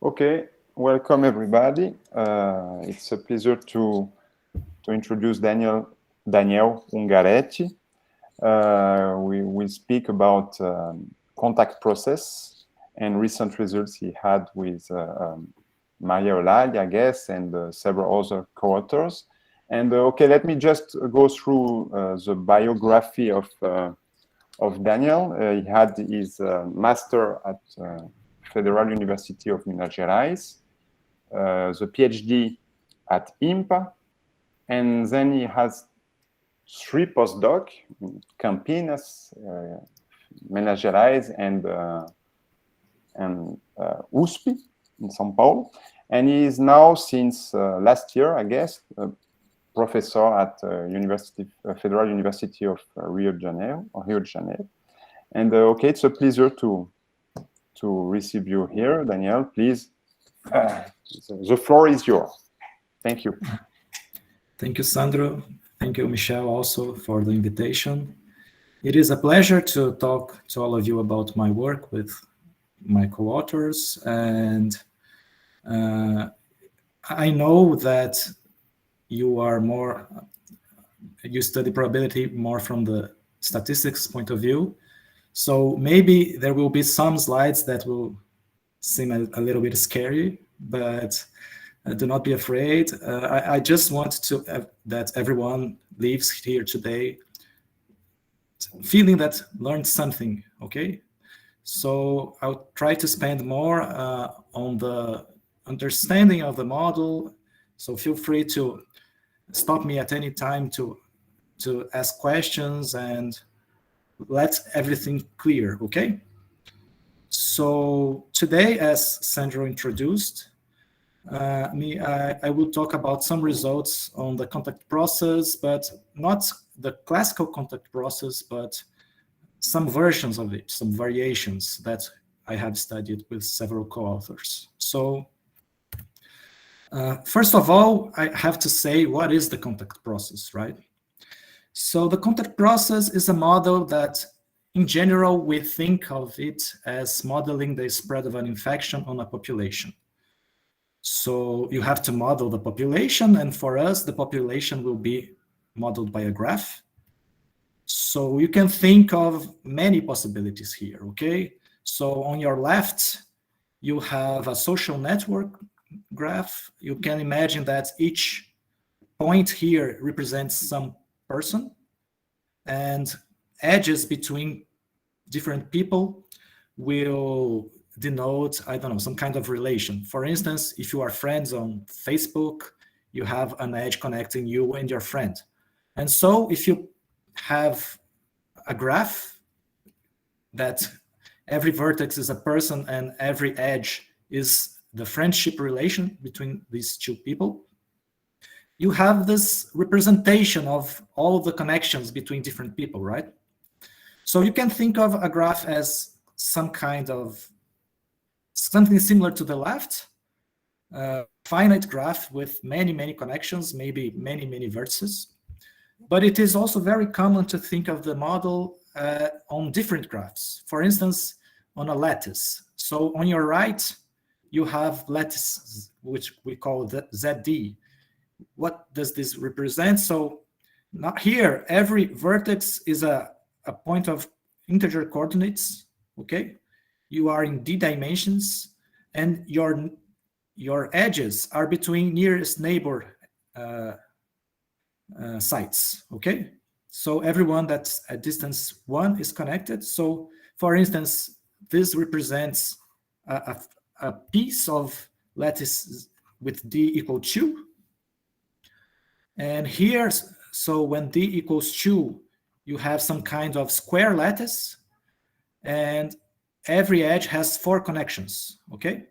Okay, welcome everybody. It's a pleasure to introduce Daniel Ungaretti. We will speak about contact process and recent results he had with Maria Olagli, I guess, and several other co-authors. And okay, let me just go through the biography of Daniel. He had his master at Federal University of Minas Gerais, the PhD at IMPA, and then he has 3 postdocs, Campinas, Minas Gerais, and USP in São Paulo. And he is now, since last year, I guess, professor at Federal University of Rio de Janeiro. And okay, it's a pleasure to receive you here, Daniel. Please, the floor is yours. Thank you. Thank you, Sandro. Thank you, Michelle, also for the invitation. It is a pleasure to talk to all of you about my work with my co-authors. And I know that you study probability more from the statistics point of view. So maybe there will be some slides that will seem a little bit scary, but do not be afraid. I just want to that everyone leaves here today feeling that learned something, okay? So I'll try to spend more on the understanding of the model. So feel free to stop me at any time to ask questions and let everything clear, okay? So today, as Sandro introduced, I will talk about some results on the contact process, but not the classical contact process, but some versions of it, some variations that I have studied with several co-authors. So first of all, I have to say, what is the contact process, right? So the contact process is a model that, in general, we think of it as modeling the spread of an infection on a population. So you have to model the population, and for us, the population will be modeled by a graph. So you can think of many possibilities here, okay? So on your left, you have a social network graph. You can imagine that each point here represents some person, and edges between different people will denote, I don't know, some kind of relation. For instance, if you are friends on Facebook, you have an edge connecting you and your friend. And so if you have a graph that every vertex is a person and every edge is the friendship relation between these two people, you have this representation of all the connections between different people, right? So you can think of a graph as some kind of something similar to the left, finite graph with many, many connections, maybe many, many vertices. But it is also very common to think of the model on different graphs. For instance, on a lattice. So on your right, you have lattice, which we call the ZD. What does this represent? So now here, every vertex is a point of integer coordinates, okay? You are in d dimensions, and your edges are between nearest neighbor sites, okay? So everyone that's at distance 1 is connected. So for instance, this represents a piece of lattice with d equal 2. And here, so when d equals 2, you have some kind of square lattice, and every edge has 4 connections, okay?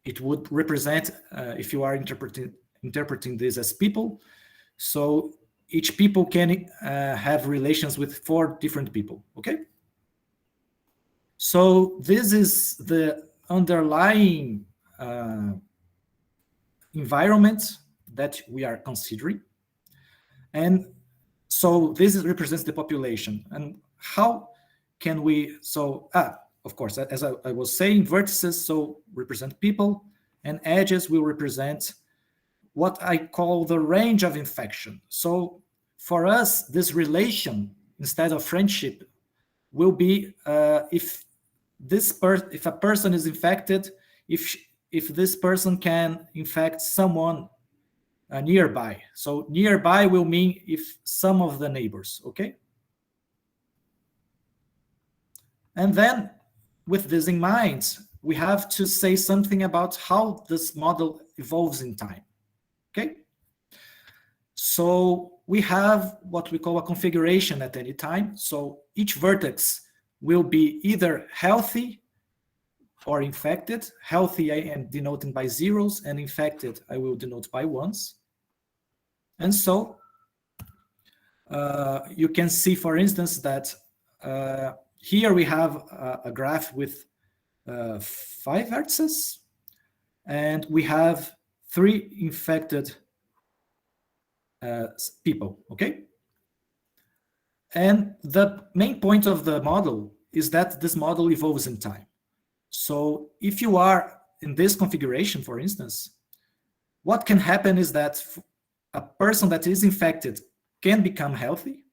It would represent, if you are interpreting this as people, so each people can have relations with 4 different people, okay? So this is the underlying environment that we are considering. And so this represents the population. And how can we, so of course, as I was saying, vertices so represent people, and edges will represent what I call the range of infection. So for us, this relation instead of friendship will be if a person is infected, if this person can infect someone nearby. So nearby will mean if some of the neighbors, okay? And then with this in mind, we have to say something about how this model evolves in time, okay? So we have what we call a configuration at any time. So each vertex will be either healthy or infected. Healthy I am denoting by zeros, and infected I will denote by ones. And so you can see, for instance, that here we have a graph with 5 vertices, and we have 3 infected people, okay? And the main point of the model is that this model evolves in time. So if you are in this configuration, for instance, what can happen is that a person that is infected can become healthy.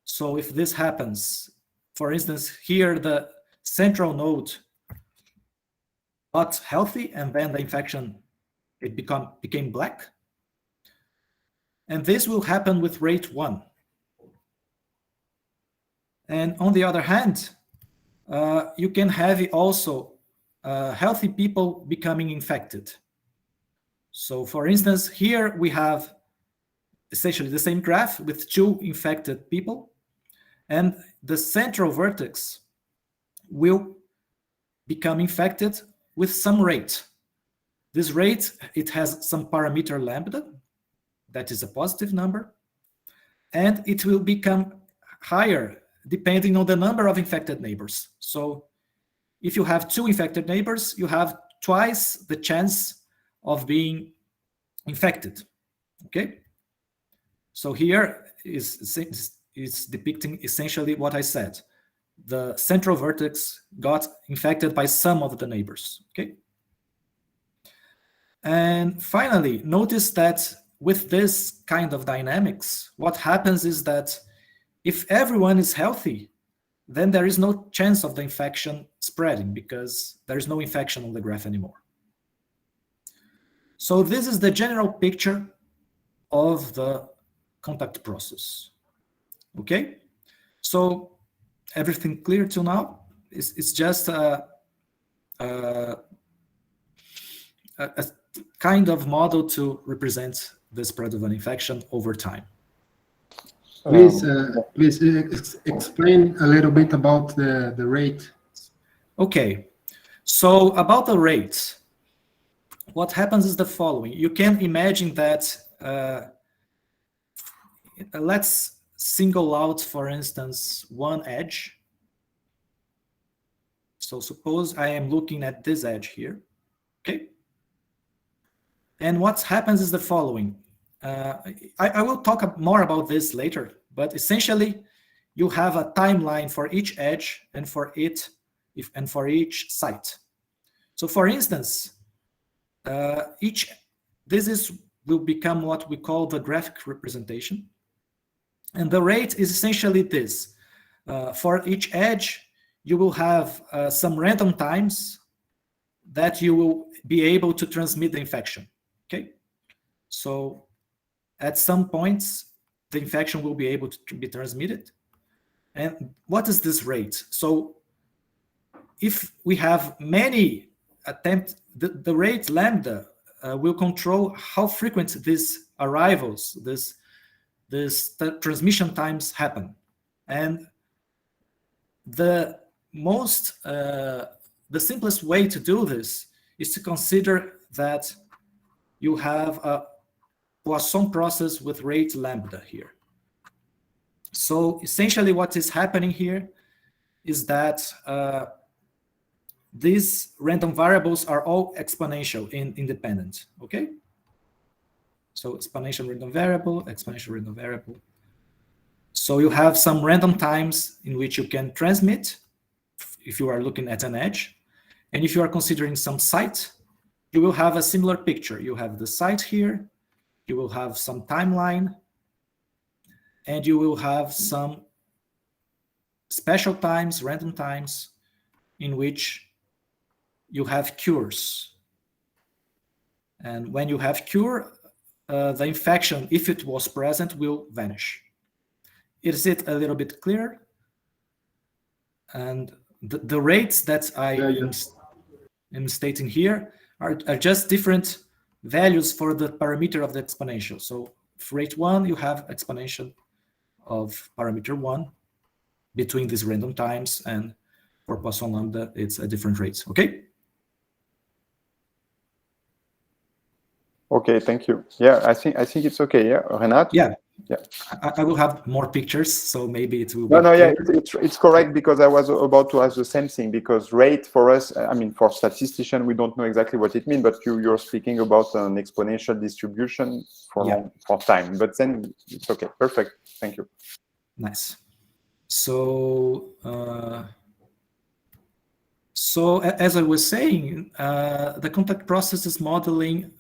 So if this happens, for instance, here the central node got healthy, and then the infection became black. And this will happen with rate 1. And on the other hand, you can have also healthy people becoming infected. So for instance, here we have essentially the same graph with 2 infected people, and the central vertex will become infected with some rate. This rate, it has some parameter lambda, that is a positive number, and it will become higher depending on the number of infected neighbors. So if you have 2 infected neighbors, you have twice the chance of being infected, okay? So here is depicting essentially what I said. The central vertex got infected by some of the neighbors, okay? And finally, notice that with this kind of dynamics, what happens is that if everyone is healthy, then there is no chance of the infection spreading because there is no infection on the graph anymore. So this is the general picture of the contact process. Okay? So everything clear till now? It's just a kind of model to represent the spread of an infection over time. Please explain a little bit about the rate. Okay, so about the rate, what happens is the following. You can imagine that, let's single out, for instance, one edge. So suppose I am looking at this edge here, okay? And what happens is the following. I will talk more about this later, but essentially you have a timeline for each edge and for each site. So for instance, will become what we call the graphic representation. And the rate is essentially this. For each edge, you will have some random times that you will be able to transmit the infection, okay? So at some points, the infection will be able to be transmitted. And what is this rate? So if we have many attempts, the rate lambda will control how frequent these arrivals, this transmission times happen. And the simplest way to do this is to consider that you have a Poisson process with rate lambda here. So essentially what is happening here is that these random variables are all exponential and independent, okay? So exponential random variable. So you have some random times in which you can transmit if you are looking at an edge. And if you are considering some site, you will have a similar picture. You have the site here, you will have some timeline, and you will have some special times, random times, in which you have cures. And when you have cure, the infection, if it was present, will vanish. Is it a little bit clear? And the rates that I am stating here are just different values for the parameter of the exponential. So for rate 1, you have exponential of parameter 1 between these random times, and for Poisson lambda, it's a different rate. Okay? Okay, thank you. Yeah, I think it's okay. Yeah, Renato? Yeah. Yeah. I will have more pictures, so maybe it will No, be yeah, clear. it's correct, because I was about to ask the same thing, because rate for us, I mean, for statistician, we don't know exactly what it means, but you're speaking about an exponential distribution for time, but then it's okay. Perfect. Thank you. Nice. So, as I was saying, the contact process is modeling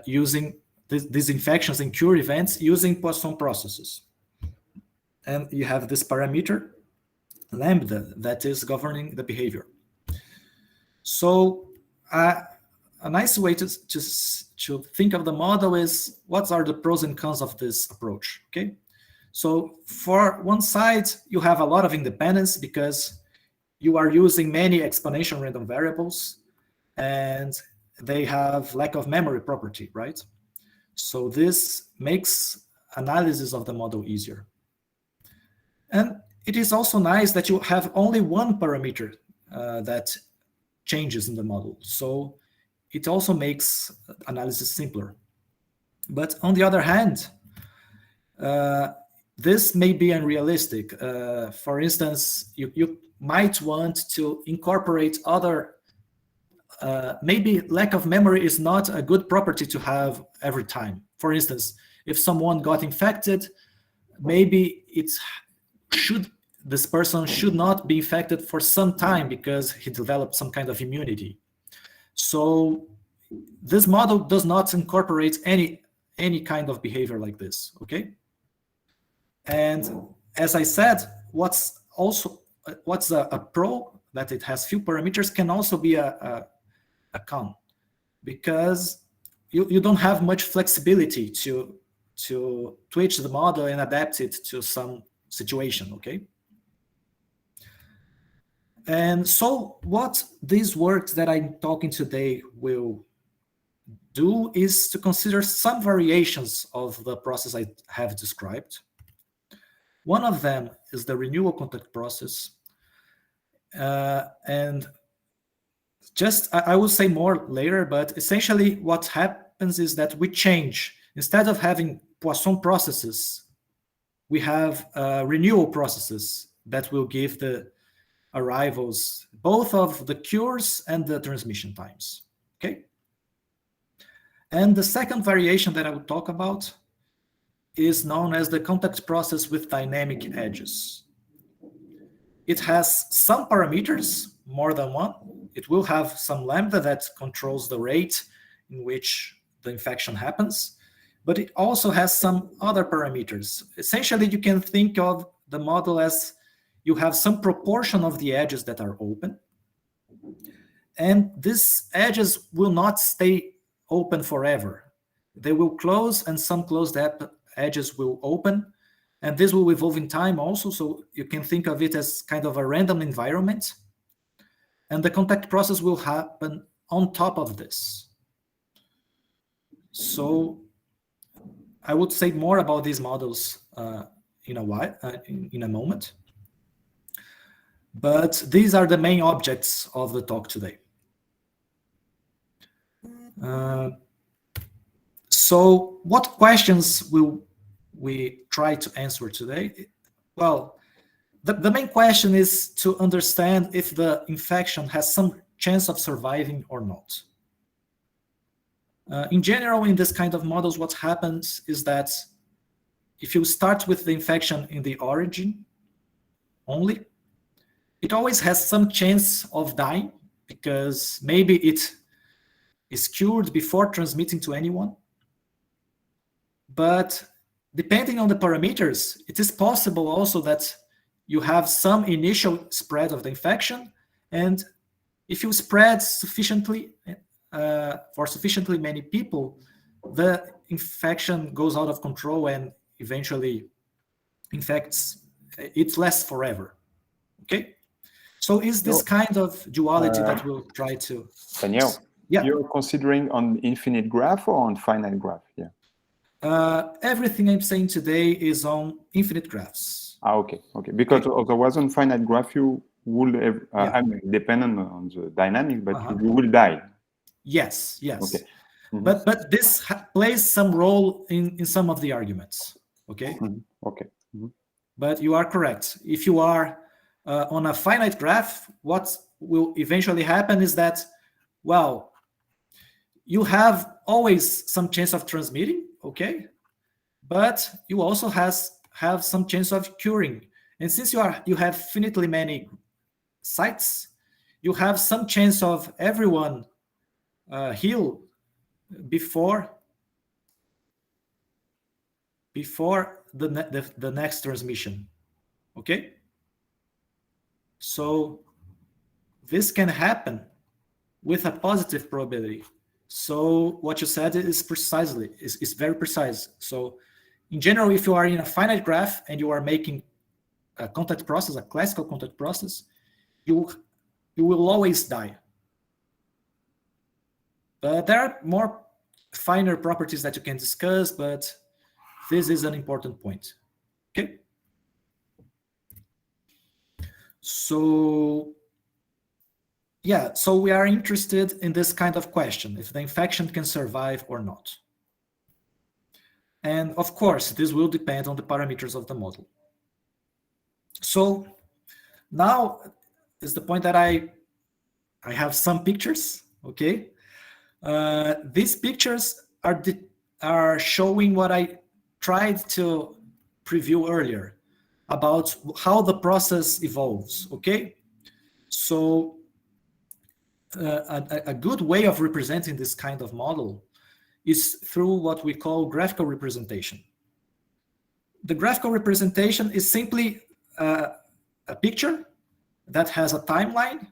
using these infections and cure events using Poisson processes. And you have this parameter, lambda, that is governing the behavior. So a nice way to think of the model is, what are the pros and cons of this approach, okay? So for one side, you have a lot of independence because you are using many exponential random variables, and they have lack of memory property, right? So this makes analysis of the model easier. And it is also nice that you have only one parameter that changes in the model. So it also makes analysis simpler. But on the other hand, this may be unrealistic. For instance, you might want to incorporate other, maybe lack of memory is not a good property to have every time. For instance, if someone got infected, maybe this person should not be infected for some time because he developed some kind of immunity. So this model does not incorporate any kind of behavior like this, okay? And as I said, what's a pro, that it has few parameters, can also be a con, because you don't have much flexibility to twitch the model and adapt it to some situation, okay? And so what these works that I'm talking today will do is to consider some variations of the process I have described. One of them is the renewal contact process. And just, I will say more later, but essentially what happens is that we change. Instead of having Poisson processes, we have renewal processes that will give the arrivals, both of the cures and the transmission times, okay? And the second variation that I will talk about is known as the contact process with dynamic edges. It has some parameters, more than one. It will have some lambda that controls the rate in which the infection happens, but it also has some other parameters. Essentially, you can think of the model as you have some proportion of the edges that are open, and these edges will not stay open forever. They will close, and some closed edges will open, and this will evolve in time also, so you can think of it as kind of a random environment, and the contact process will happen on top of this. So I would say more about these models in a moment. But these are the main objects of the talk today. So what questions will we try to answer today? Well, the main question is to understand if the infection has some chance of surviving or not. In general, in this kind of models, what happens is that if you start with the infection in the origin only, it always has some chance of dying because maybe it is cured before transmitting to anyone. But depending on the parameters, it is possible also that you have some initial spread of the infection, and if you spread sufficiently for sufficiently many people, the infection goes out of control and eventually infects. It lasts forever. Okay, so is this kind of duality that we'll try to. Daniel, yeah, you're considering on infinite graph or on finite graph? Yeah. Everything I'm saying today is on infinite graphs. Okay. Because otherwise on finite graph you will have, I mean, dependent on the dynamic, but you will die. Yes. Okay. But this plays some role in some of the arguments. Okay. Okay. But you are correct. If you are on a finite graph, what will eventually happen is that, well, you have always some chance of transmitting, okay, but you also have some chance of curing. And since you have finitely many sites, you have some chance of everyone heal before the next transmission. Okay, so this can happen with a positive probability. So what you said is very precise. So in general, if you are in a finite graph and you are making a contact process, a classical contact process, you will always die. But there are more finer properties that you can discuss, but this is an important point. Okay. So yeah, so we are interested in this kind of question, if the infection can survive or not. And of course, this will depend on the parameters of the model. So now is the point that I have some pictures, okay? These pictures are showing what I tried to preview earlier about how the process evolves, okay? So a good way of representing this kind of model is through what we call graphical representation. The graphical representation is simply a picture that has a timeline.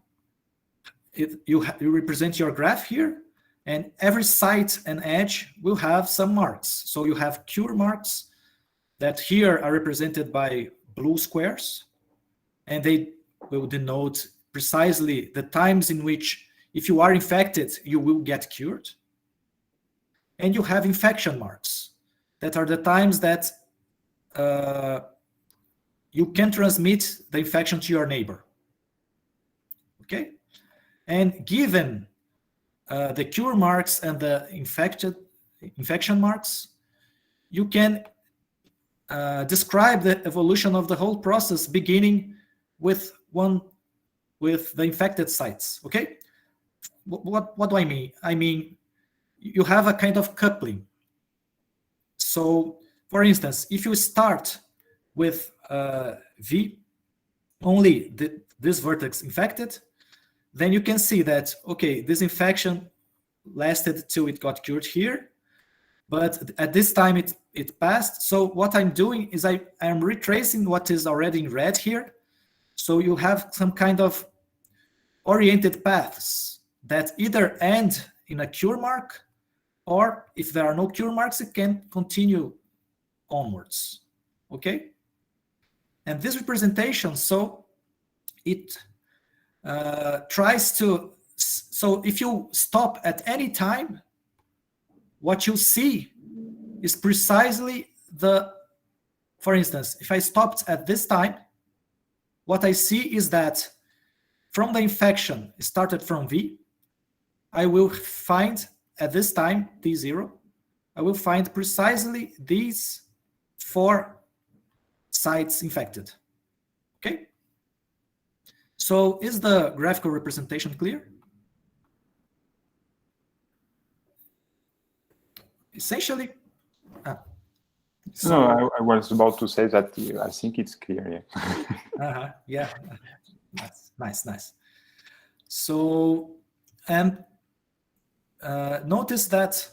You represent your graph here, and every site and edge will have some marks. So you have cure marks that here are represented by blue squares, and they will denote precisely the times in which, if you are infected, you will get cured. And you have infection marks that are the times that you can transmit the infection to your neighbor. Okay? And given the cure marks and the infection marks, you can describe the evolution of the whole process beginning with the infected sites. Okay? What do I mean? I mean, you have a kind of coupling. So, for instance, if you start with V, only this vertex infected, then you can see that, okay, this infection lasted till it got cured here, but at this time it passed. So what I'm doing is I am retracing what is already in red here. So you have some kind of oriented paths that either end in a cure mark, or if there are no cure marks, it can continue onwards. Okay? And this representation, so it tries to, so if you stop at any time, what you see is precisely for instance, if I stopped at this time, what I see is that from the infection started from V, I will find at this time, T0, I will find precisely these 4 sites infected. Okay? So is the graphical representation clear? Essentially, no, I was about to say that I think it's clear. Yeah. Yeah. Nice. So, and notice that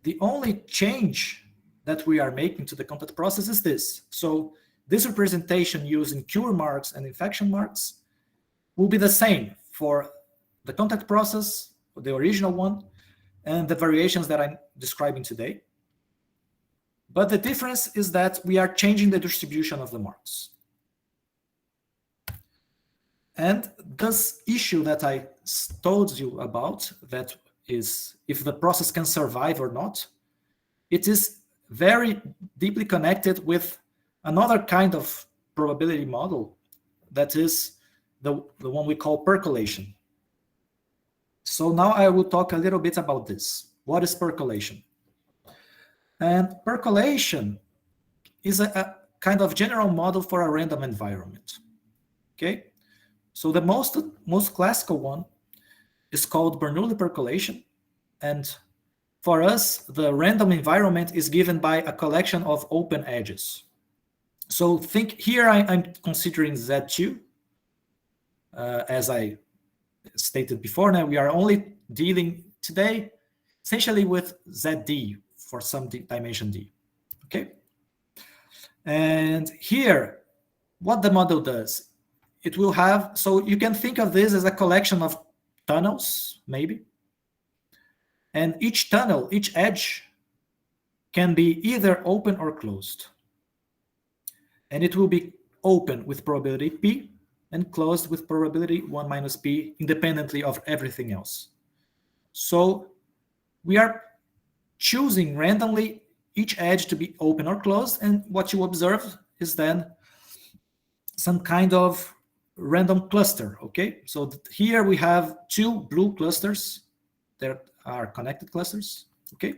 the only change that we are making to the contact process is this. So this representation using cure marks and infection marks will be the same for the contact process, the original one, and the variations that I'm describing today. But the difference is that we are changing the distribution of the marks. And this issue that I told you about, that is if the process can survive or not, it is very deeply connected with another kind of probability model, that is the one we call percolation. So now I will talk a little bit about this. What is percolation? And percolation is a kind of general model for a random environment. Okay, so the most classical one is called Bernoulli Percolation, and for us, the random environment is given by a collection of open edges. So think here I'm considering Z2, as I stated before. Now we are only dealing today essentially with ZD for some dimension D. Okay, and here what the model does, it will have, so you can think of this as a collection of tunnels, maybe. And each tunnel, each edge can be either open or closed. And it will be open with probability P and closed with probability 1 minus P, independently of everything else. So we are choosing randomly each edge to be open or closed, and what you observe is then some kind of random cluster. Okay, so here we have two blue clusters that are connected clusters. Okay,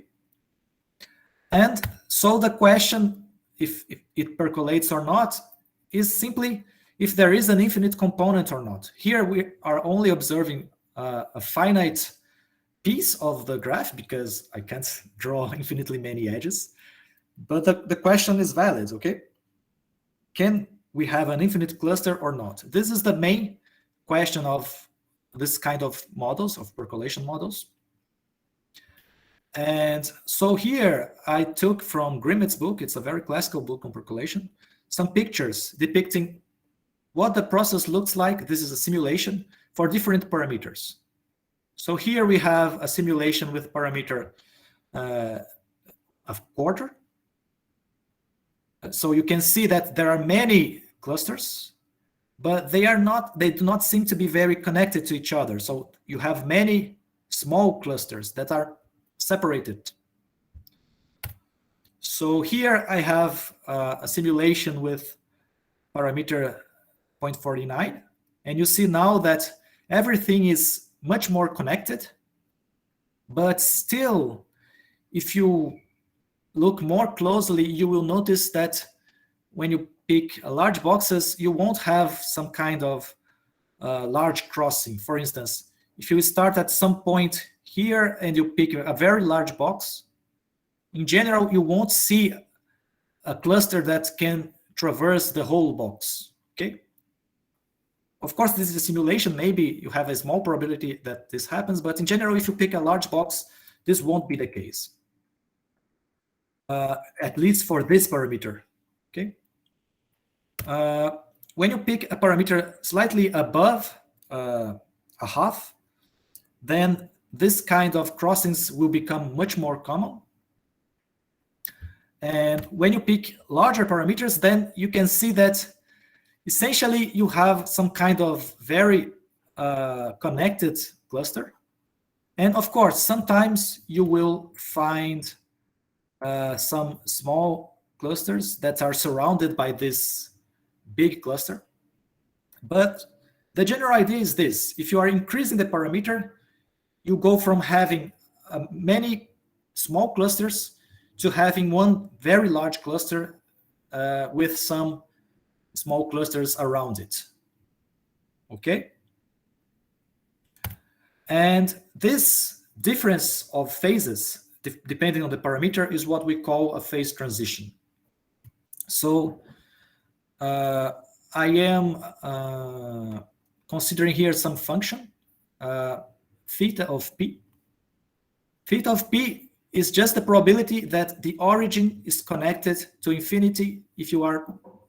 and so the question if it percolates or not is simply if there is an infinite component or not. Here we are only observing a finite piece of the graph because I can't draw infinitely many edges, but the question is valid. Okay, can we have an infinite cluster or not? This is the main question of this kind of models, of percolation models. And so here I took from Grimmett's book, it's a very classical book on percolation, some pictures depicting what the process looks like. This is a simulation for different parameters. So here we have a simulation with parameter of quarter. So you can see that there are many clusters, but they do not seem to be very connected to each other. So you have many small clusters that are separated. So here I have a simulation with parameter 0.49, and you see now that everything is much more connected, but still, if you look more closely, you will notice that when you pick large boxes, you won't have some kind of large crossing. For instance, if you start at some point here and you pick a very large box, in general, you won't see a cluster that can traverse the whole box. Okay. Of course, this is a simulation. Maybe you have a small probability that this happens, but in general, if you pick a large box, this won't be the case. At least for this parameter. Okay. When you pick a parameter slightly above a half, then this kind of crossings will become much more common. And when you pick larger parameters, then you can see that essentially you have some kind of very connected cluster. And of course, sometimes you will find some small clusters that are surrounded by this big cluster. But the general idea is this: if you are increasing the parameter, you go from having many small clusters to having one very large cluster with some small clusters around it. Okay? And this difference of phases, depending on the parameter, is what we call a phase transition. So I am considering here some function, theta of p. Theta of p is just the probability that the origin is connected to infinity if you are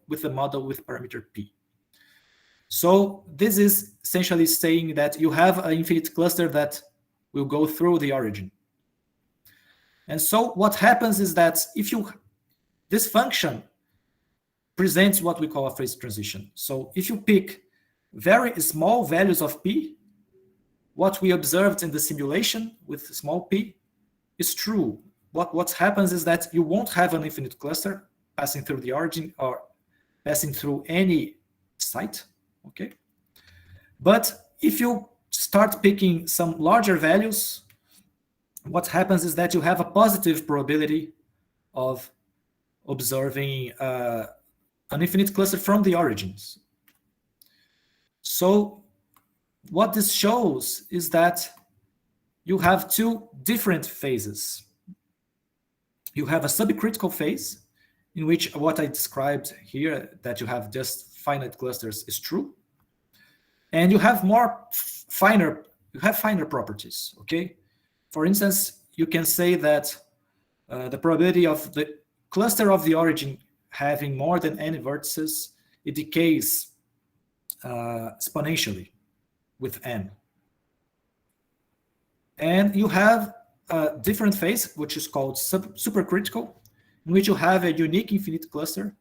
with a model with parameter p. So this is essentially saying that you have an infinite cluster that will go through the origin. And so what happens is that this function presents what we call a phase transition. So if you pick very small values of p, what we observed in the simulation with small p is true. What happens is that you won't have an infinite cluster passing through the origin or passing through any site, okay? But if you start picking some larger values, what happens is that you have a positive probability of observing an infinite cluster from the origins. So what this shows is that you have two different phases. You have a subcritical phase, in which what I described here, that you have just finite clusters, is true. And you have finer properties, okay? For instance, you can say that the probability of the cluster of the origin having more than n vertices, it decays exponentially with n. And you have a different phase, which is called supercritical, in which you have a unique infinite cluster.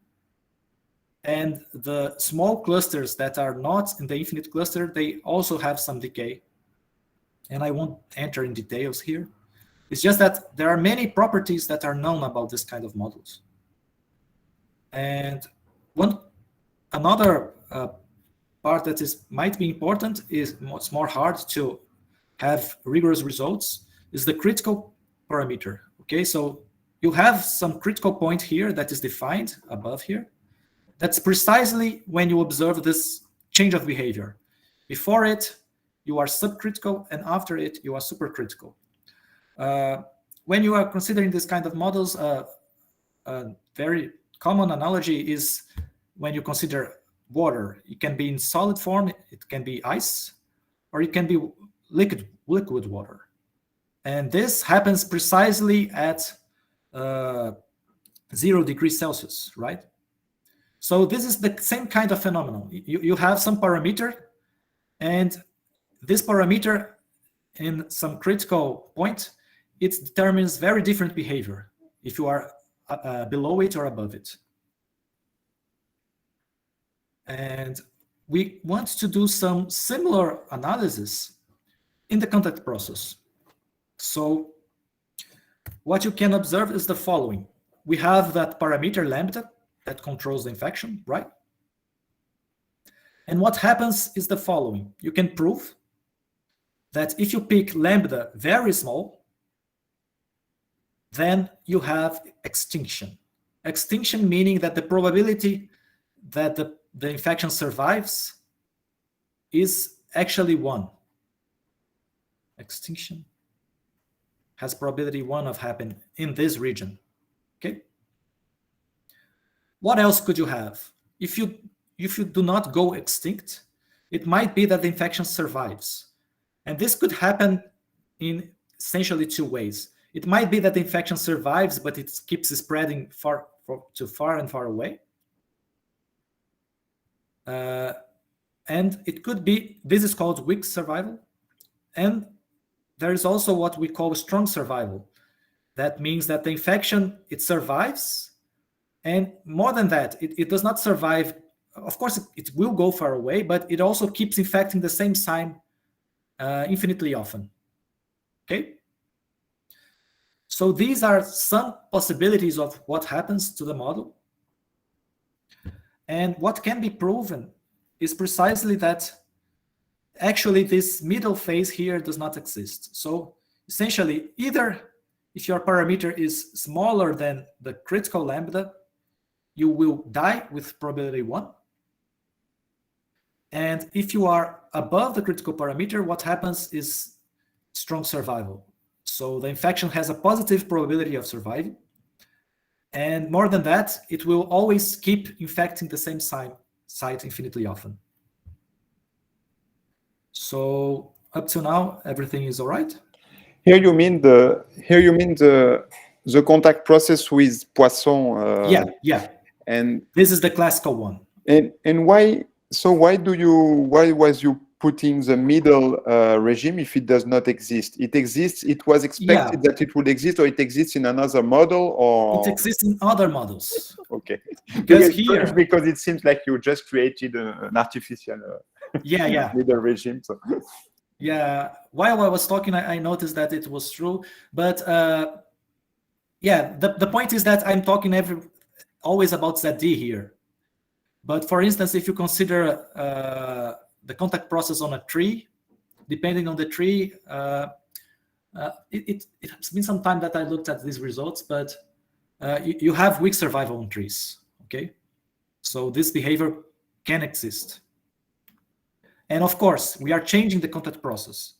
And the small clusters that are not in the infinite cluster, they also have some decay. And I won't enter in details here. It's just that there are many properties that are known about this kind of models. And another part that might be important is it's more hard to have rigorous results is the critical parameter. Okay, so you have some critical point here that is defined above here. That's precisely when you observe this change of behavior. Before it, you are subcritical, and after it, you are supercritical. When you are considering this kind of models, a very common analogy is when you consider water. It can be in solid form, it can be ice, or it can be liquid water. And this happens precisely at 0 degrees Celsius, right? So this is the same kind of phenomenon. You have some parameter, and this parameter in some critical point, it determines very different behavior if you are below it or above it. And we want to do some similar analysis in the contact process. So what you can observe is the following. We have that parameter lambda that controls the infection, right? And what happens is the following. You can prove that if you pick lambda very small, then you have extinction. Extinction meaning that the probability that the infection survives is actually 1. Extinction has probability 1 of happening in this region. Okay. What else could you have? If you do not go extinct, it might be that the infection survives. And this could happen in essentially 2 ways. It might be that the infection survives, but it keeps spreading far and far away. And it could be, this is called weak survival. And there is also what we call strong survival. That means that the infection, it survives. And more than that, it does not survive. Of course, it will go far away, but it also keeps infecting the same site infinitely often. Okay? So these are some possibilities of what happens to the model. And what can be proven is precisely that actually this middle phase here does not exist. So essentially, either if your parameter is smaller than the critical lambda, you will die with probability 1. And if you are above the critical parameter, what happens is strong survival. So the infection has a positive probability of surviving. And more than that, it will always keep infecting the same site infinitely often. So up to now, everything is all right? Here you mean the contact process with Poisson. Yeah. And this is the classical one. And why? So why was you putting the middle regime if it does not exist? It exists. It was expected that it would exist, or it exists in another model, or it exists in other models. Okay. Because it seems like you just created an artificial middle regime. So. Yeah. While I was talking, I noticed that it was true, but the point is that I'm talking always about ZD here. But for instance, if you consider the contact process on a tree, depending on the tree, it's been some time that I looked at these results, but you have weak survival on trees, okay? So this behavior can exist. And of course, we are changing the contact process.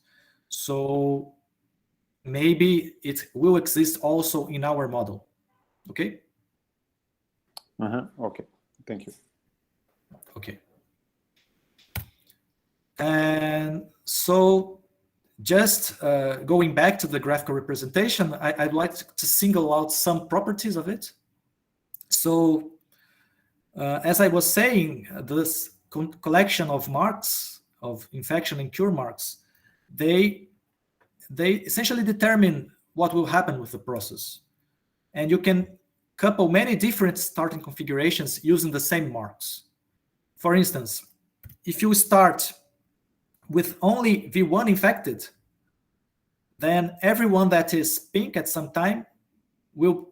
So maybe it will exist also in our model, okay? Okay, thank you. Okay. And so just going back to the graphical representation, I'd like to single out some properties of it. So as I was saying, this collection of marks, of infection and cure marks, they essentially determine what will happen with the process. And you can couple many different starting configurations using the same marks. For instance, if you start with only V1 infected, then everyone that is pink at some time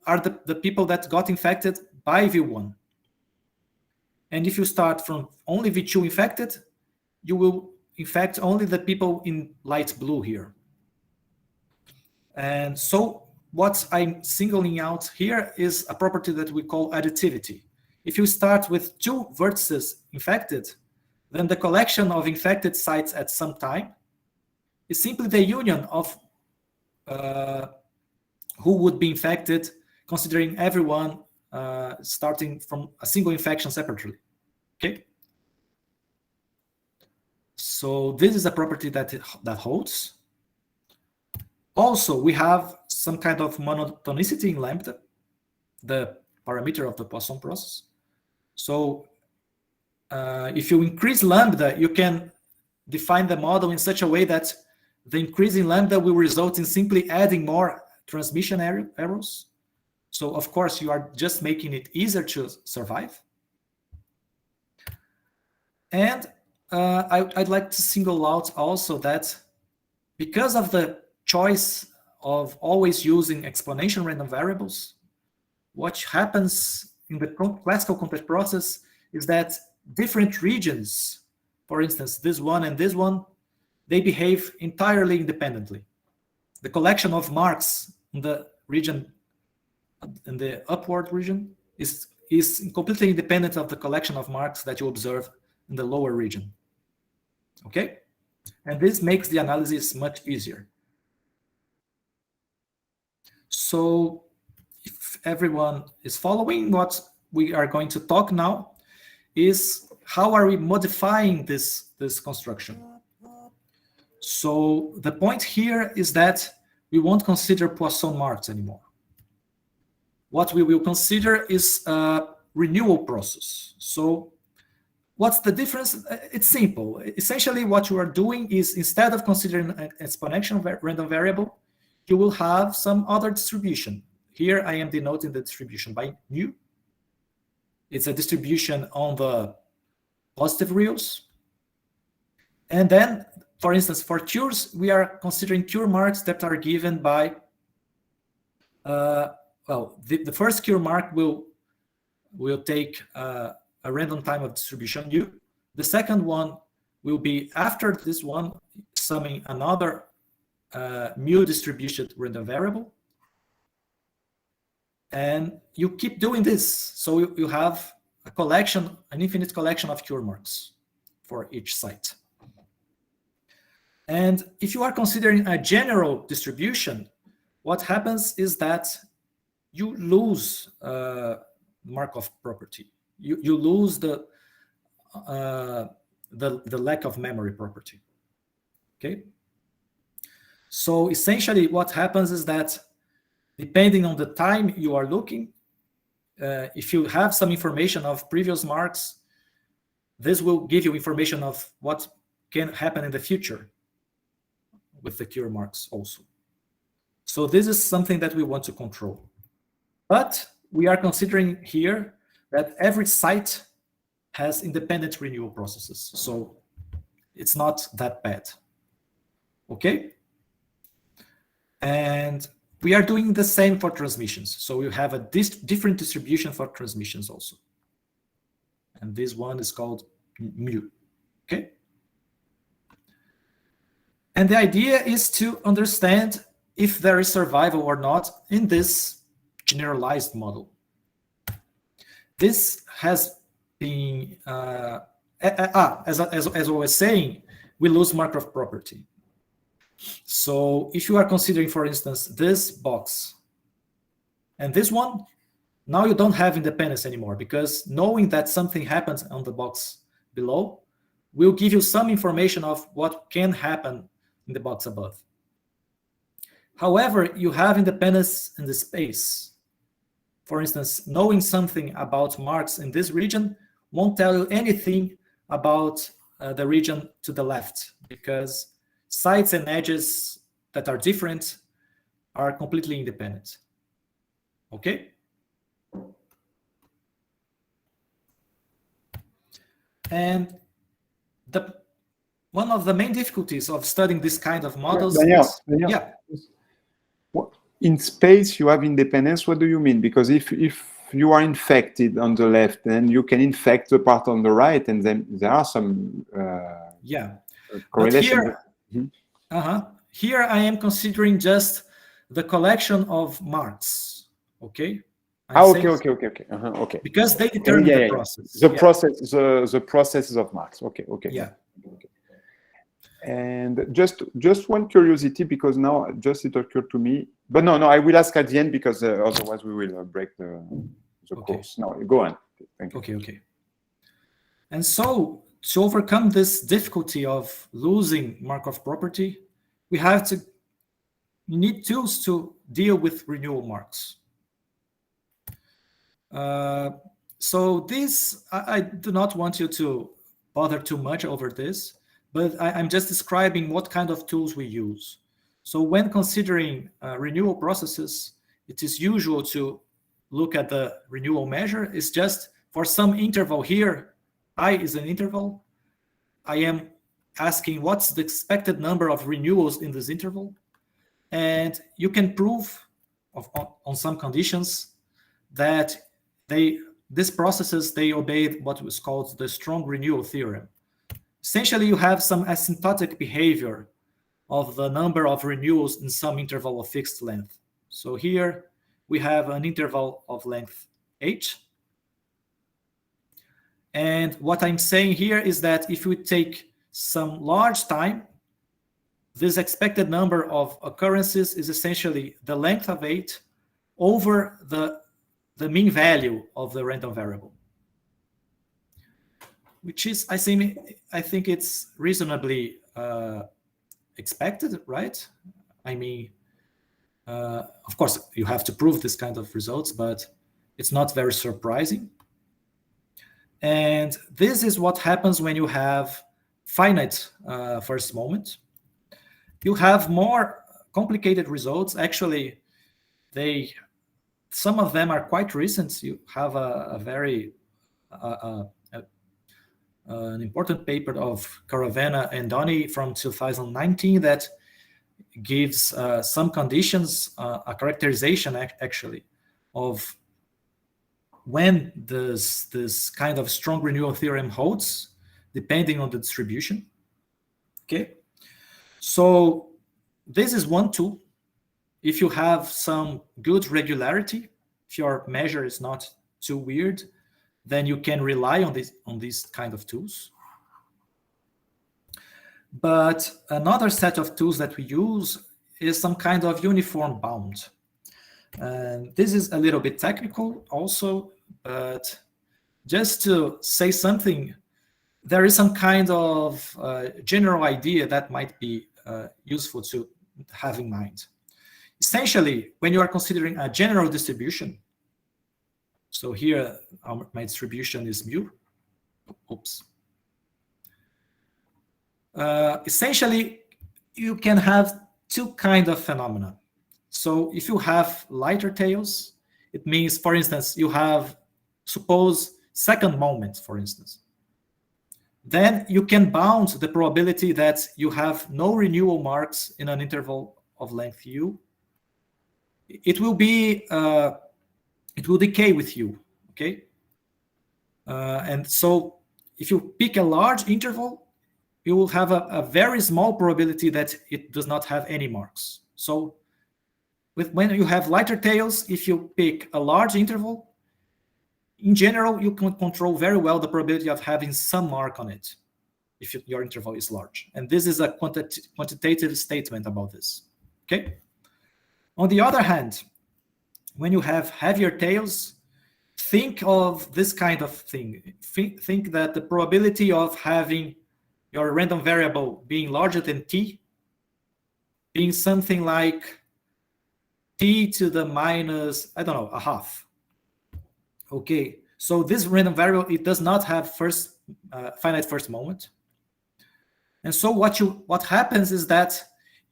are the people that got infected by V1. And if you start from only V2 infected, you will infect only the people in light blue here. And so what I'm singling out here is a property that we call additivity. If you start with 2 vertices infected, then the collection of infected sites at some time is simply the union of who would be infected, considering everyone starting from a single infection separately. Okay. So this is a property that holds. Also, we have some kind of monotonicity in lambda, the parameter of the Poisson process. So if you increase lambda, you can define the model in such a way that the increase in lambda will result in simply adding more transmission errors. So of course, you are just making it easier to survive. And I'd like to single out also that because of the choice of always using exponential random variables, what happens in the classical contact process is that different regions, for instance, this one and this one, they behave entirely independently. The collection of marks in the region, in the upward region, is completely independent of the collection of marks that you observe in the lower region. Okay? And this makes the analysis much easier. So if everyone is following, what we are going to talk now is how are we modifying this construction. So the point here is that we won't consider Poisson marks anymore. What we will consider is a renewal process. So what's the difference? It's simple. Essentially, what you are doing is instead of considering an exponential random variable, you will have some other distribution. Here I am denoting the distribution by mu. It's a distribution on the positive reals. And then, for instance, for cures, we are considering cure marks that are given by, the first cure mark will take a random time of distribution u. The second one will be after this one, summing another mu distributed random variable. And you keep doing this. So you have a collection, an infinite collection of cure marks for each site. And if you are considering a general distribution, what happens is that you lose Markov property. You lose the lack of memory property. okay? So essentially what happens is that depending on the time you are looking, if you have some information of previous marks, this will give you information of what can happen in the future with the cure marks also. So this is something that we want to control. But we are considering here that every site has independent renewal processes. So it's not that bad. Okay? And we are doing the same for transmissions. So you have a different distribution for transmissions also. And this one is called mu. Okay? And the idea is to understand if there is survival or not in this generalized model. This has been, as I was saying, we lose Markov property. So if you are considering, for instance, this box and this one, now you don't have independence anymore, because knowing that something happens on the box below will give you some information of what can happen in the box above. However, you have independence in the space. For instance, knowing something about marks in this region won't tell you anything about the region to the left, because sides and edges that are different are completely independent. Okay? And one of the main difficulties of studying this kind of models is... Daniel, yeah. In space, you have independence. What do you mean? Because if you are infected on the left, then you can infect the part on the right, and then there are some correlation. Here I am considering just the collection of marks. Okay. Okay. Because they determine the process. The processes of marks. Okay. Yeah. Okay. And just one curiosity, because now just it occurred to me. But no, I will ask at the end, because otherwise we will break the course. No, go on. Thank you. Okay. And so to overcome this difficulty of losing Markov property, we need tools to deal with renewal marks. So this, I do not want you to bother too much over this, but I'm just describing what kind of tools we use. So when considering renewal processes, it is usual to look at the renewal measure. It's just for some interval here, I is an interval. I am asking what's the expected number of renewals in this interval. And you can prove on some conditions that these processes, they obey what was called the strong renewal theorem. Essentially, you have some asymptotic behavior of the number of renewals in some interval of fixed length. So here we have an interval of length h. And what I'm saying here is that if we take some large time, this expected number of occurrences is essentially the length of 8 over the mean value of the random variable, which is, I think it's reasonably expected, right? I mean, of course, you have to prove this kind of results, but it's not very surprising. And this is what happens when you have finite first moment. You have more complicated results. Actually, some of them are quite recent. You have a very an important paper of Caravana and Donny from 2019 that gives some conditions, a characterization actually, of when this kind of strong renewal theorem holds, depending on the distribution. Okay, so this is one tool. If you have some good regularity, if your measure is not too weird, then you can rely on these kind of tools. But another set of tools that we use is some kind of uniform bound. And this is a little bit technical also, but just to say something, there is some kind of general idea that might be useful to have in mind. Essentially, when you are considering a general distribution, so here my distribution is mu. Oops. Essentially, you can have two kinds of phenomena. So if you have lighter tails, it means, for instance, you have, suppose, second moment, for instance. Then you can bound the probability that you have no renewal marks in an interval of length u. It will be, it will decay with u, okay? And so if you pick a large interval, you will have a very small probability that it does not have any marks. So when you have lighter tails, if you pick a large interval, in general, you can control very well the probability of having some mark on it if your interval is large. And this is a quantitative statement about this, okay? On the other hand, when you have heavier tails, think of this kind of thing. Think that the probability of having your random variable being larger than t, being something like t to the minus, I don't know, a half. Okay, so this random variable, it does not have finite first moment. And so what happens is that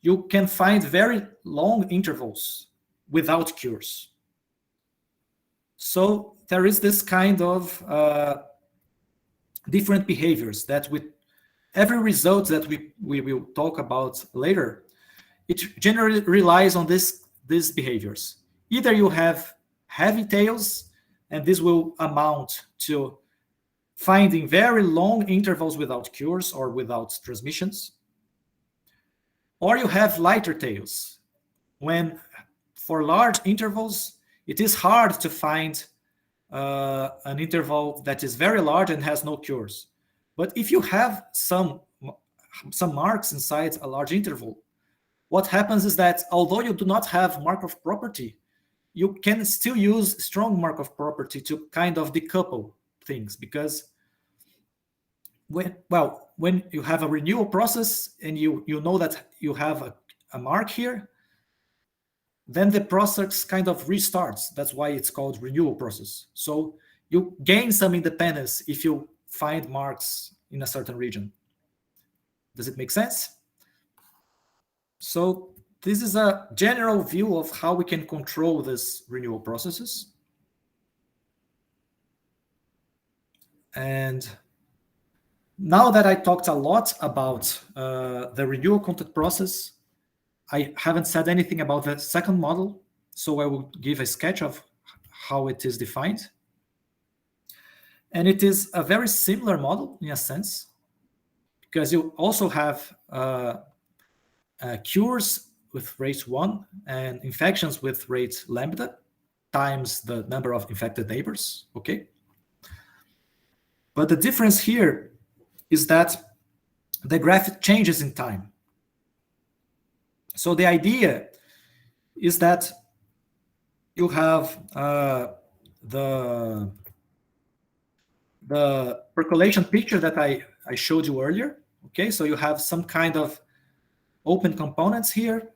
you can find very long intervals without cures. So there is this kind of different behaviors that with every result that we will talk about later, it generally relies on these behaviors. Either you have heavy tails, and this will amount to finding very long intervals without cures or without transmissions. Or you have lighter tails, when for large intervals, it is hard to find an interval that is very large and has no cures. But if you have some marks inside a large interval, what happens is that although you do not have Markov property, you can still use strong Markov property to kind of decouple things, because when you have a renewal process and you know that you have a mark here, then the process kind of restarts. That's why it's called renewal process. So you gain some independence if you find marks in a certain region. Does it make sense? So this is a general view of how we can control these renewal processes. And now that I talked a lot about the renewal contact process, I haven't said anything about the second model, so I will give a sketch of how it is defined. And it is a very similar model in a sense, because you also have cures with rate 1 and infections with rate lambda times the number of infected neighbors, okay? But the difference here is that the graph changes in time. So the idea is that you have the percolation picture that I showed you earlier. Okay, so you have some kind of open components here,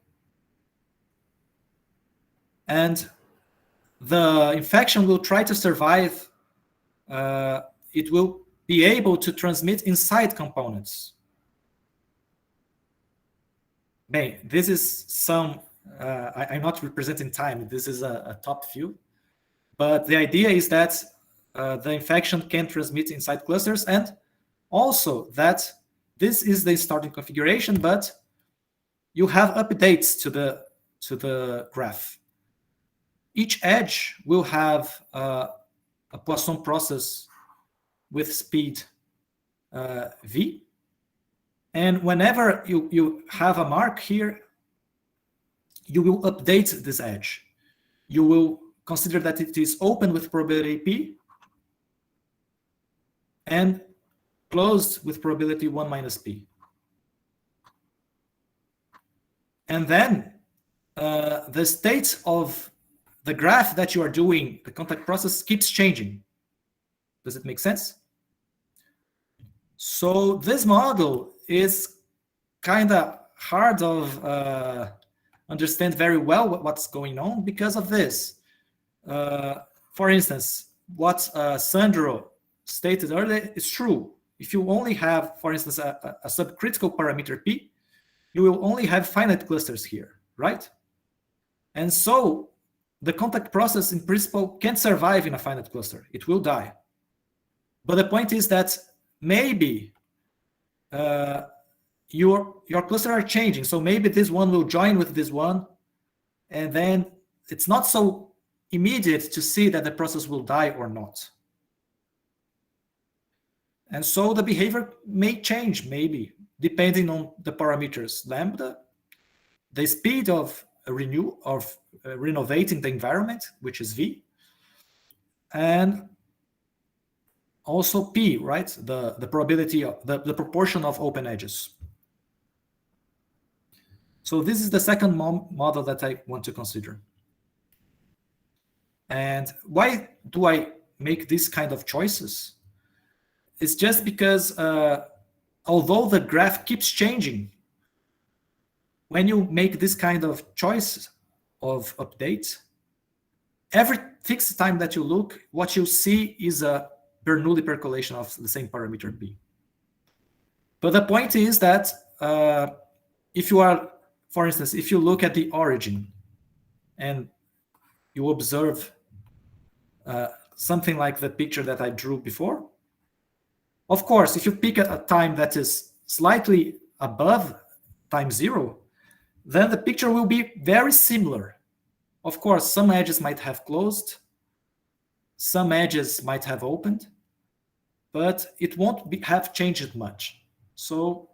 and the infection will try to survive. It will be able to transmit inside components. Bem, this is some, I'm not representing time, this is a top view, but the idea is that the infection can transmit inside clusters, and also that this is the starting configuration, but you have updates to the graph. Each edge will have a Poisson process with speed v, and whenever you have a mark here, you will update this edge. You will consider that it is open with probability p and closed with probability 1 minus p. And then the state of the graph that you are doing, the contact process, keeps changing. Does it make sense? So this model is kind of hard of understand very well what's going on because of this. For instance, what Sandro stated earlier is true. If you only have, for instance, a subcritical parameter P, you will only have finite clusters here, right? And so the contact process in principle can't survive in a finite cluster. It will die. But the point is that maybe your cluster are changing. So maybe this one will join with this one, and then it's not so immediate to see that the process will die or not. And so the behavior may change, maybe, depending on the parameters lambda, the speed of renovating the environment, which is V, and also P, right? The probability of the proportion of open edges. So this is the second model that I want to consider. And why do I make this kind of choices? It's just because although the graph keeps changing, when you make this kind of choice of update, every fixed time that you look, what you see is a Bernoulli percolation of the same parameter P. But the point is that if you are, for instance, if you look at the origin and you observe something like the picture that I drew before, of course, if you pick at a time that is slightly above time zero, then the picture will be very similar. Of course, some edges might have closed, some edges might have opened, but it won't have changed much. So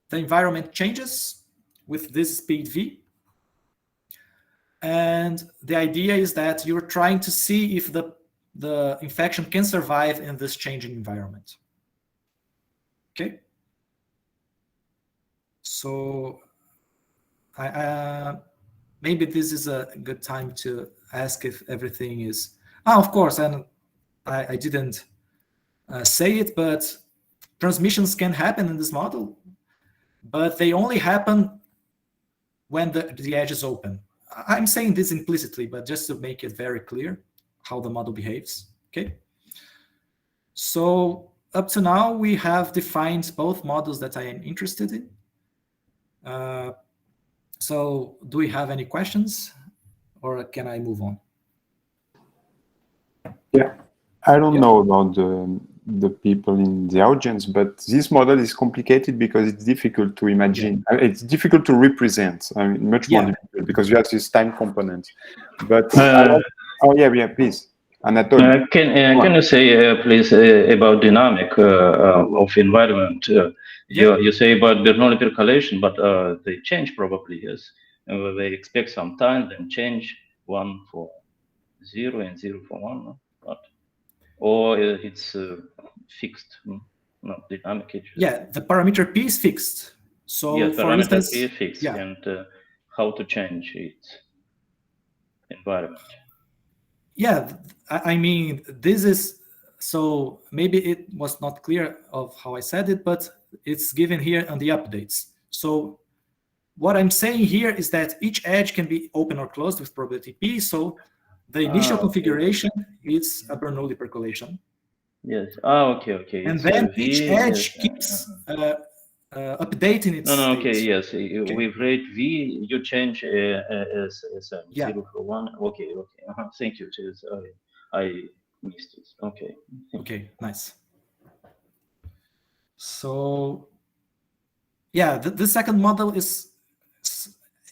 the environment changes with this speed V. And the idea is that you're trying to see if the infection can survive in this changing environment. Okay. So maybe this is a good time to ask if everything is... of course, and I didn't say it, but transmissions can happen in this model, but they only happen when the edge is open. I'm saying this implicitly, but just to make it very clear how the model behaves, okay? So up to now, we have defined both models that I am interested in. So do we have any questions, or can I move on? Yeah, I don't know about the people in the audience, but this model is complicated because it's difficult to imagine. It's difficult to represent. I mean, much more difficult because you have this time component. But please, Anatoly. Can you say please about dynamic of environment? You say about Bernoulli percolation, but they change probably, yes. They expect some time, then change 1 for 0 and 0 for 1, no? But, or it's fixed, no, dynamic. Yeah, the parameter P is fixed. So yes, for instance, P is fixed, and how to change its environment. Yeah, I mean, this is, so maybe it was not clear of how I said it, but it's given here on the updates. So what I'm saying here is that each edge can be open or closed with probability P. So the initial configuration is a Bernoulli percolation. Yes. Okay. And it's then each edge keeps updating its No, okay, state. yes. With rate V, you change as 0 for 1. Okay. Thank you. I missed it. Okay. Okay, nice. So, yeah, the second model is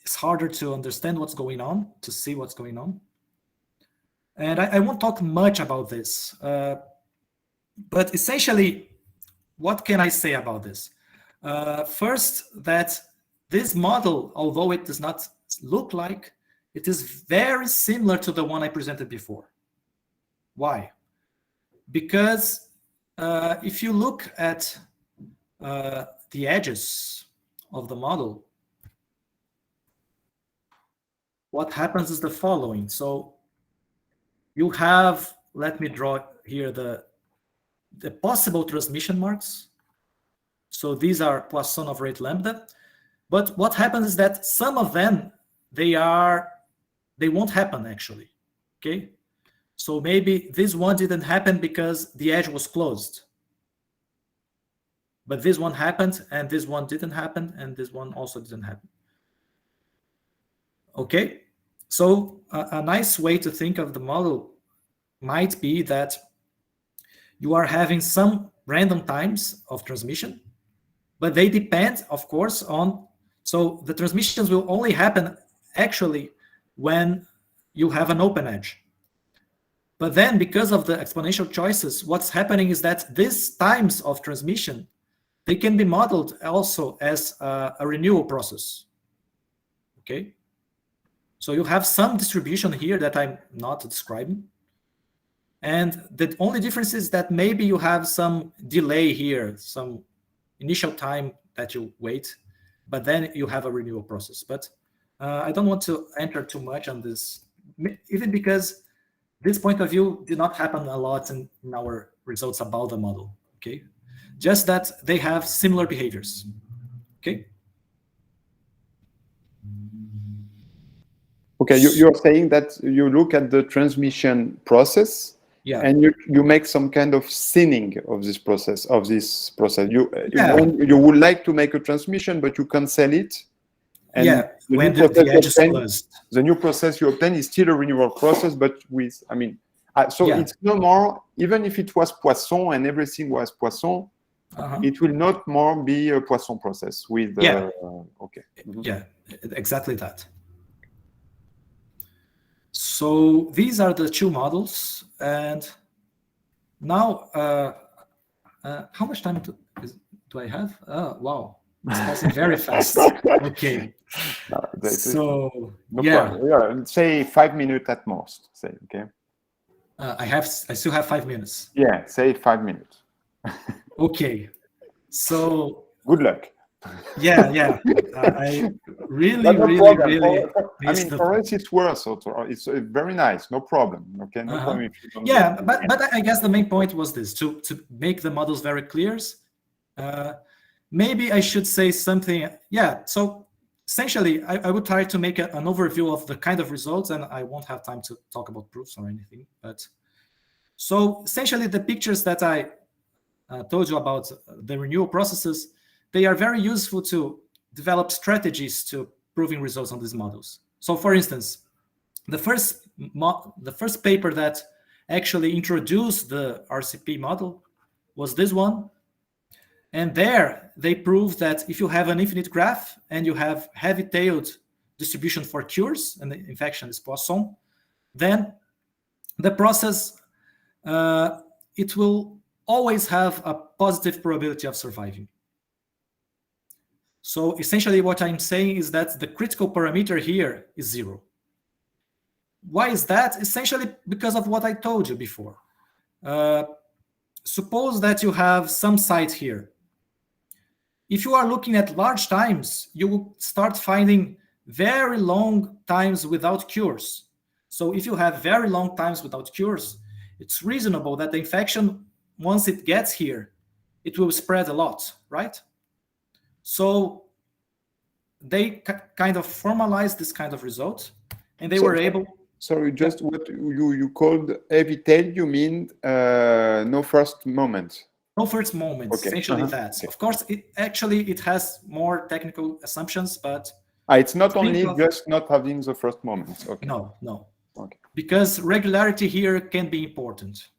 harder to understand what's going on, to see what's going on. And I won't talk much about this. But essentially, what can I say about this? First, that this model, although it does not look like, it is very similar to the one I presented before. Why? Because if you look at the edges of the model, what happens is the following. So you have, let me draw here the possible transmission marks. So these are Poisson of rate lambda. But what happens is that some of them, they won't happen actually, okay? So maybe this one didn't happen because the edge was closed. But this one happened, and this one didn't happen, and this one also didn't happen. Okay, so a nice way to think of the model might be that you are having some random times of transmission, but they depend, of course, on, so the transmissions will only happen actually when you have an open edge. But then because of the exponential choices, what's happening is that these times of transmission, they can be modeled also as a renewal process, okay? So you have some distribution here that I'm not describing. And the only difference is that maybe you have some delay here, some initial time that you wait, but then you have a renewal process. But I don't want to enter too much on this, even because this point of view did not happen a lot in our results about the model, okay? Just that they have similar behaviors, okay? Okay, you're saying that you look at the transmission process, yeah, and you make some kind of thinning of this process. You would like to make a transmission, but you cancel it. And yeah, when the edge is closed. The new process you obtain is still a renewal process, but with, I mean, so Yeah. it's no more, even if it was Poisson and everything was Poisson, it will not more be a Poisson process with, okay. Yeah, exactly that. So these are the two models, and now, how much time do I have? Oh, wow, it's passing very fast. Okay, so no yeah, problem. Yeah, say 5 minutes at most. Say, okay. I still have 5 minutes. Yeah, say 5 minutes. Okay, so good luck. Yeah. I really. I mean, the... for us it's worse. It's very nice. No problem. Okay, no problem. If you don't but I guess the main point was this: to make the models very clear. Maybe I should say something. Yeah. So essentially, I would try to make an overview of the kind of results, and I won't have time to talk about proofs or anything. But so essentially, the pictures that I told you about the renewal processes, they are very useful to develop strategies to proving results on these models. So for instance, the first paper that actually introduced the RCP model was this one. And there they proved that if you have an infinite graph and you have heavy-tailed distribution for cures, and the infection is Poisson, then the process, it will always have a positive probability of surviving. So essentially what I'm saying is that the critical parameter here is 0. Why is that? Essentially because of what I told you before. Suppose that you have some site here. If you are looking at large times, you will start finding very long times without cures. So if you have very long times without cures, it's reasonable that the infection, once it gets here, it will spread a lot, right? So they kind of formalized this kind of result, and they were able... Sorry, just what you called heavy tail, you mean no first moment? No first moment, okay. Essentially that. Okay. Of course, it has more technical assumptions, but... it's not only just not having the first moment. Okay. No. Okay. Because regularity here can be important.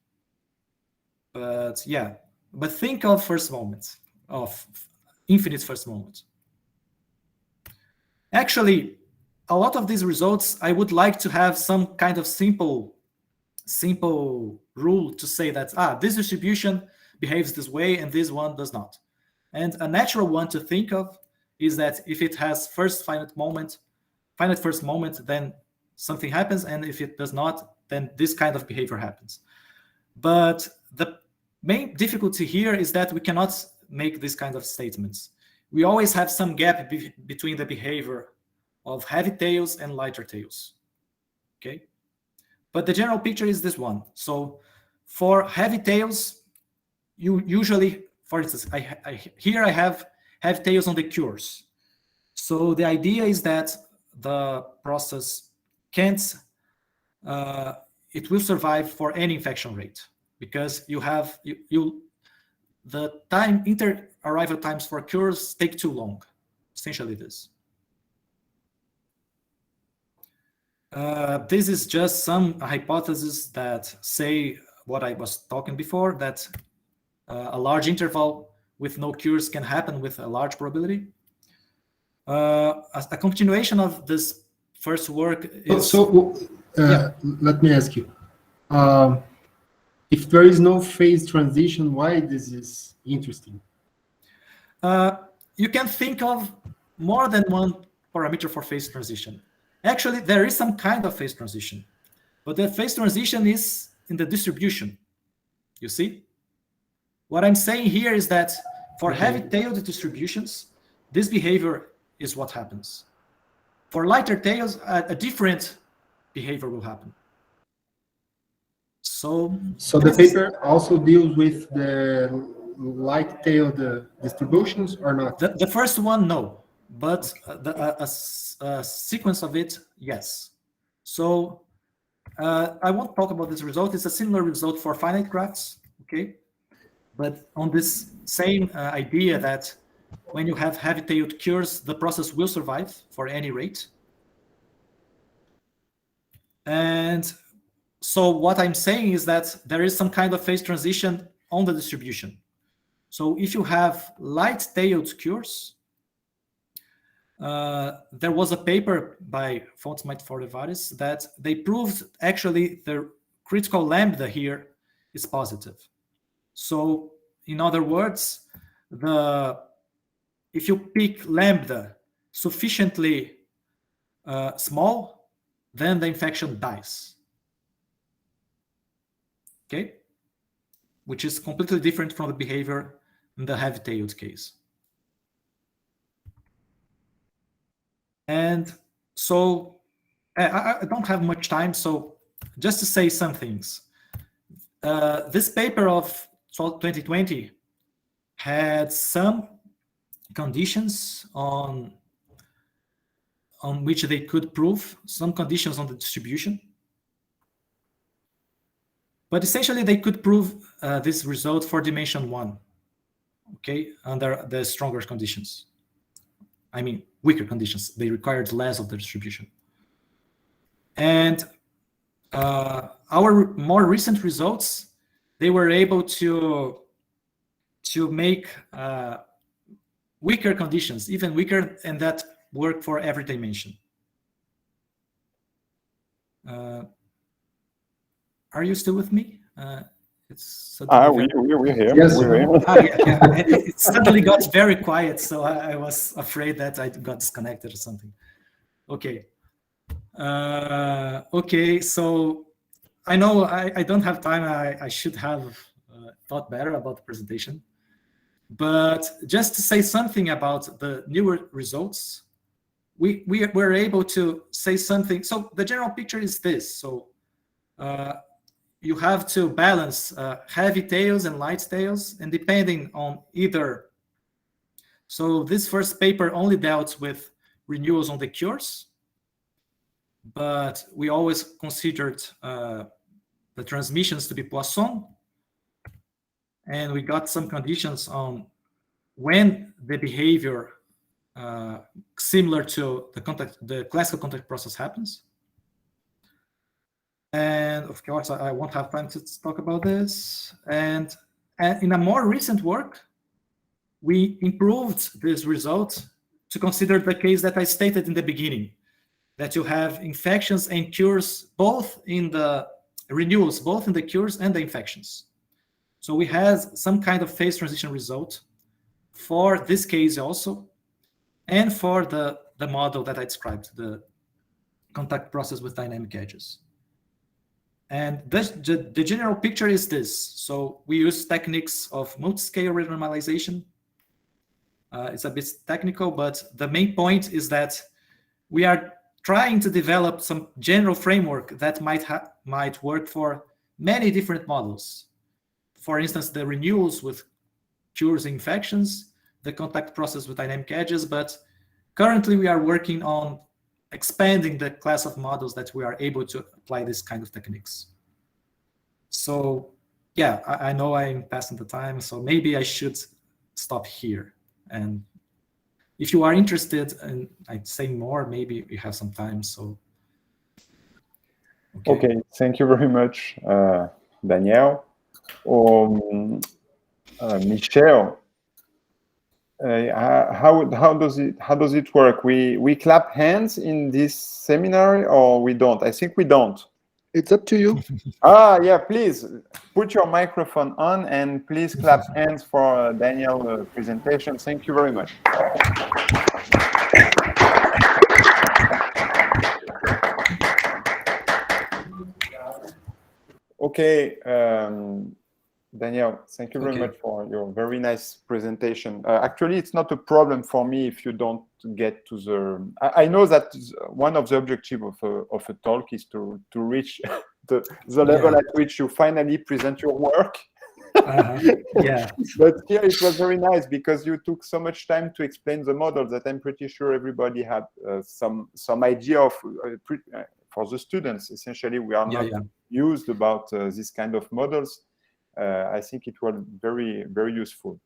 But yeah, but think of first moments, of infinite first moments. Actually, a lot of these results, I would like to have some kind of simple rule to say that, this distribution behaves this way and this one does not. And a natural one to think of is that if it has finite first moment, then something happens, and if it does not, then this kind of behavior happens. But the main difficulty here is that we cannot make this kind of statements. We always have some gap between the behavior of heavy tails and lighter tails, okay? But the general picture is this one. So for heavy tails, you usually, for instance, here I have heavy tails on the cures. So the idea is that the process can't, it will survive for any infection rate, because you have, the time, inter-arrival times for cures take too long, essentially this. This is just some hypotheses that say what I was talking before, that a large interval with no cures can happen with a large probability. A continuation of this first work is... Let me ask you. If there is no phase transition, why this is interesting? You can think of more than one parameter for phase transition. Actually, there is some kind of phase transition, but the phase transition is in the distribution. You see? What I'm saying here is that for heavy-tailed distributions, this behavior is what happens. For lighter tails, a different behavior will happen. So the paper also deals with the light-tailed distributions or not? The first one, no, but a sequence of it, yes. So I won't talk about this result. It's a similar result for finite graphs, okay? But on this same idea that when you have heavy-tailed cures, the process will survive for any rate. And so what I'm saying is that there is some kind of phase transition on the distribution. So if you have light-tailed cures, there was a paper by Mountford and Vares that they proved actually the critical lambda here is positive. So in other words, if you pick lambda sufficiently small, then the infection dies. Okay? Which is completely different from the behavior in the heavy-tailed case. And so I don't have much time, so just to say some things. This paper of 2020 had some conditions on which they could prove, some conditions on the distribution. But essentially, they could prove this result for dimension 1, okay, under the stronger conditions. I mean, weaker conditions. They required less of the distribution. And our more recent results, they were able to make weaker conditions, even weaker, and that work for every dimension. Are you still with me? We're here. Yes. We're here. Yeah. It suddenly got very quiet, so I was afraid that I got disconnected or something. Okay. Okay, so I know I don't have time. I should have thought better about the presentation. But just to say something about the newer results, we were able to say something. So the general picture is this. So you have to balance heavy tails and light tails, and depending on either. So this first paper only dealt with renewals on the cures, but we always considered the transmissions to be Poisson, and we got some conditions on when the behavior similar to the classical contact process happens. And of course, I won't have time to talk about this. And in a more recent work, we improved this result to consider the case that I stated in the beginning, that you have infections and cures both in the renewals, both in the cures and the infections. So we had some kind of phase transition result for this case also, and for the model that I described, the contact process with dynamic edges. And the general picture is this. So we use techniques of multi-scale renormalization. It's a bit technical, but the main point is that we are trying to develop some general framework that might work for many different models. For instance, the renewals with cures and infections, the contact process with dynamic edges, but currently we are working on expanding the class of models that we are able to apply this kind of techniques. So yeah, I know I'm passing the time, so maybe I should stop here. And if you are interested in saying more, maybe we have some time. So okay, thank you very much, Daniel. Michel, how does it work? We clap hands in this seminar, or we don't? I think we don't. It's up to you. Yeah, please put your microphone on and please clap hands for Daniel's presentation. Thank you very much. Okay, Daniel, thank you very much for your very nice presentation. Actually, it's not a problem for me if you don't get to the... I know that one of the objectives of a talk is to reach the level at which you finally present your work. Yeah. But here it was very nice because you took so much time to explain the model that I'm pretty sure everybody had some idea of... for the students, essentially, we are not used about this kind of models. I think it was very, very useful.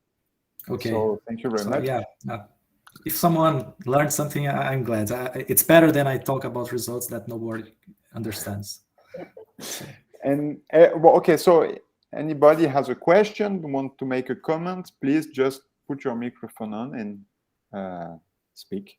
Okay. So thank you very much. Yeah. If someone learned something, I'm glad. It's better than I talk about results that nobody understands. And okay, so anybody has a question, want to make a comment, please just put your microphone on and speak.